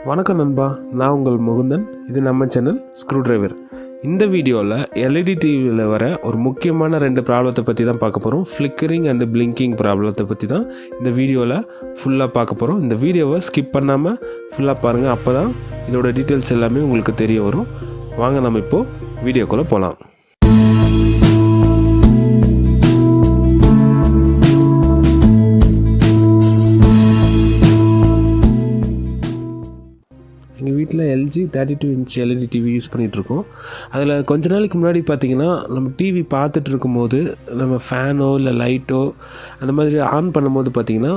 வணக்கம் நண்பா, நான் உங்கள் முகுந்தன். இது நம்ம சேனல் ஸ்க்ரூ டிரைவர். இந்த வீடியோவில் எல்இடி டிவியில் வர ஒரு முக்கியமான 2 ப்ராப்ளத்தை பற்றி தான் பார்க்க போகிறோம். ஃப்ளிக்கரிங் அண்ட் பிளிங்கிங் ப்ராப்ளத்தை பற்றி தான் இந்த வீடியோவில் ஃபுல்லாக பார்க்க போகிறோம். இந்த வீடியோவை ஸ்கிப் பண்ணாமல் ஃபுல்லாக பாருங்கள், அப்போ தான் இதோட டீட்டெயில்ஸ் எல்லாமே உங்களுக்கு தெரிய வரும். வாங்க நம்ம இப்போது வீடியோக்குள்ளே போகலாம். எங்கள் வீட்டில் LG 32 inch LED TV use பண்ணிகிட்ருக்கோம். அதில் கொஞ்ச நாளைக்கு முன்னாடி பார்த்திங்கன்னா, நம்ம டிவி பார்த்துட்டு இருக்கும்போது நம்ம ஃபேனோ இல்லை லைட்டோ அந்த மாதிரி ஆன் பண்ணும்போது பார்த்திங்கன்னா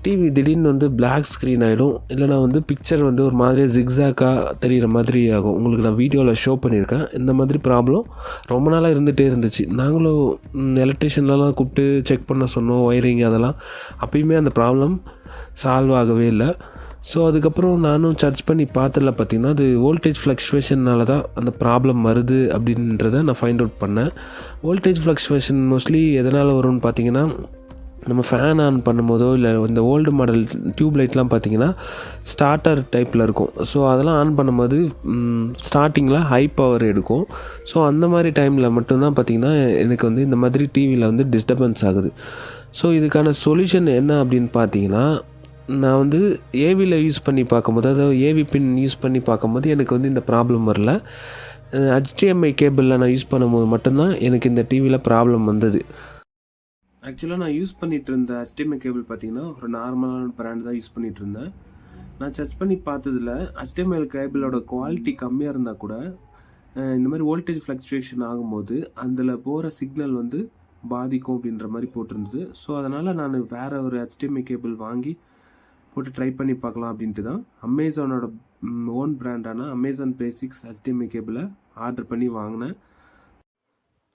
டிவி திடீர்னு வந்து பிளாக் ஸ்க்ரீன் ஆகிடும். இல்லைனா வந்து பிக்சர் வந்து ஒரு மாதிரியாக ஜிக்ஸாக்காக தெரிகிற மாதிரி ஆகும். உங்களுக்கு நான் வீடியோவில் ஷோ பண்ணியிருக்கேன். இந்த மாதிரி ப்ராப்ளம் ரொம்ப நாளாக இருந்துகிட்டே இருந்துச்சு. நாங்களும் எலக்ட்ரிஷியன்லாம் கூப்பிட்டு செக் பண்ண சொன்னோம், ஒயரிங் அதெல்லாம். அப்பயுமே அந்த ப்ராப்ளம் சால்வ் ஆகவே இல்லை. ஸோ அதுக்கப்புறம் நானும் சர்ச் பண்ணி பார்த்ததில் பார்த்திங்கன்னா, அது வோல்டேஜ் ஃப்ளக்சுவேஷன்னால தான் அந்த ப்ராப்ளம் வருது அப்படின்றத நான் ஃபைண்ட் அவுட் பண்ணேன். வோல்டேஜ் ஃப்ளக்சுவேஷன் மோஸ்ட்லி எதனால் வரும்னு பார்த்திங்கன்னா, நம்ம ஃபேன் ஆன் பண்ணும்போதோ இல்லை இந்த ஓல்டு மாடல் டியூப் லைட்லாம் பார்த்திங்கன்னா ஸ்டார்டர் டைப்பில் இருக்கும். ஸோ அதெல்லாம் ஆன் பண்ணும்போது ஸ்டார்டிங்கில் ஹை பவர் எடுக்கும். ஸோ அந்த மாதிரி டைமில் மட்டும்தான் பார்த்திங்கன்னா எனக்கு வந்து இந்த மாதிரி டிவியில் வந்து டிஸ்டர்பன்ஸ் ஆகுது. ஸோ இதுக்கான சொல்யூஷன் என்ன அப்படின்னு பார்த்தீங்கன்னா, நான் வந்து ஏவியில் யூஸ் பண்ணி பார்க்கும்போது, அதாவது ஏவி பின் யூஸ் பண்ணி பார்க்கும்போது எனக்கு வந்து இந்த ப்ராப்ளம் வரல. HDMI கேபிளில் நான் யூஸ் பண்ணும்போது மட்டும்தான் எனக்கு இந்த டிவியில் ப்ராப்ளம் வந்தது. ஆக்சுவலாக நான் யூஸ் பண்ணிகிட்டு இருந்த HDMI கேபிள் பார்த்திங்கன்னா ஒரு நார்மலான பிராண்ட் தான் யூஸ் பண்ணிகிட்டு இருந்தேன். நான் சர்ச் பண்ணி பார்த்ததில் HDMI கேபிளோட குவாலிட்டி கம்மியாக இருந்தால் கூட இந்த மாதிரி வோல்டேஜ் ஃப்ளக்சுவேஷன் ஆகும்போது அதில் போகிற சிக்னல் வந்து பாதிக்கும் அப்படின்ற மாதிரி போட்டிருந்தது. ஸோ அதனால் நான் வேறு ஒரு HDMI கேபிள் வாங்கி போட்டு ட்ரை பண்ணி பார்க்கலாம் அப்படின்ட்டு தான் அமேசானோட ஓன் பிராண்டான அமேசான் பேசிக்ஸ் HDMI கேபிளை ஆர்டர் பண்ணி வாங்கினேன்.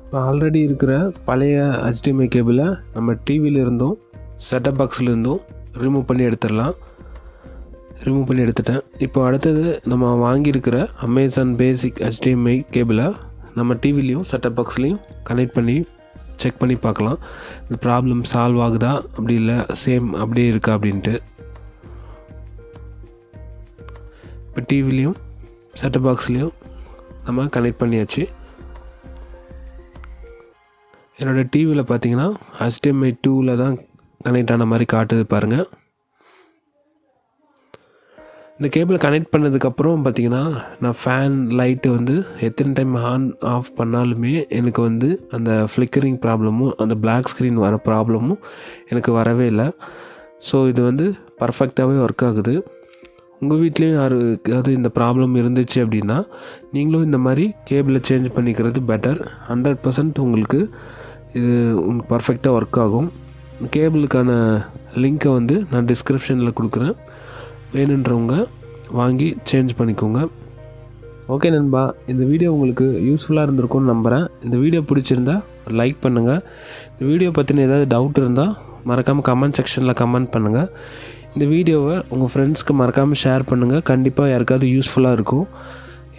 இப்போ ஆல்ரெடி இருக்கிற பழைய HDMI கேபிளை நம்ம டிவியில் இருந்தும் செட்டப் பாக்ஸில் இருந்தும் ரிமூவ் பண்ணி எடுத்துட்டேன். இப்போ அடுத்தது நம்ம வாங்கியிருக்கிற அமேசான் பேசிக் HDMI கேபிளை நம்ம டிவிலையும் செட்டப் பாக்ஸ்லேயும் கனெக்ட் பண்ணி செக் பண்ணி பார்க்கலாம். இந்த ப்ராப்ளம் சால்வ் ஆகுதா, அப்படி இல்லை சேம் அப்படியே இருக்கா அப்படின்ட்டு. இப்போ டிவிலையும் செட்டப் பாக்ஸ்லேயும் நம்ம கனெக்ட் பண்ணியாச்சு. என்னோடய டிவியில் பார்த்தீங்கன்னா HDMI 2ல் தான் கனெக்ட் ஆன மாதிரி காட்டுது பாருங்கள். இந்த கேபிள் கனெக்ட் பண்ணதுக்கப்புறம் பார்த்திங்கன்னா, நான் ஃபேன் லைட்டு வந்து எத்தனை டைம் ஆன் ஆஃப் பண்ணாலுமே எனக்கு வந்து அந்த ஃப்ளிக்கரிங் ப்ராப்ளமும் அந்த பிளாக் ஸ்க்ரீன் வர ப்ராப்ளமும் எனக்கு வரவே இல்லை. ஸோ இது வந்து பர்ஃபெக்டாகவே ஒர்க் ஆகுது. உங்கள் வீட்லேயும் யாருக்காவது இந்த ப்ராப்ளம் இருந்துச்சு அப்படின்னா நீங்களும் இந்த மாதிரி கேபிளை சேஞ்ச் பண்ணிக்கிறது பெட்டர். 100% உங்களுக்கு இது உங்களுக்கு பர்ஃபெக்டாக ஒர்க் ஆகும். கேபிளுக்கான லிங்க்கை வந்து நான் டிஸ்கிரிப்ஷனில் கொடுக்குறேன். வேணுன்றவங்க வாங்கி சேஞ்ச் பண்ணிக்கோங்க. ஓகே நண்பா, இந்த வீடியோ உங்களுக்கு யூஸ்ஃபுல்லாக இருந்திருக்கும்னு நம்புகிறேன். இந்த வீடியோ பிடிச்சிருந்தா லைக் பண்ணுங்கள். இந்த வீடியோ பற்றின ஏதாவது டவுட் இருந்தால் மறக்காமல் கமெண்ட் செக்ஷனில் கமெண்ட் பண்ணுங்கள். இந்த வீடியோவை உங்கள் ஃப்ரெண்ட்ஸ்க்கு மறக்காமல் ஷேர் பண்ணுங்கள். கண்டிப்பாக யாருக்காவது யூஸ்ஃபுல்லாக இருக்கும்.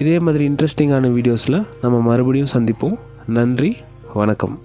இதே மாதிரி இன்ட்ரெஸ்டிங்கான வீடியோஸில் நம்ம மறுபடியும் சந்திப்போம். நன்றி, வணக்கம்.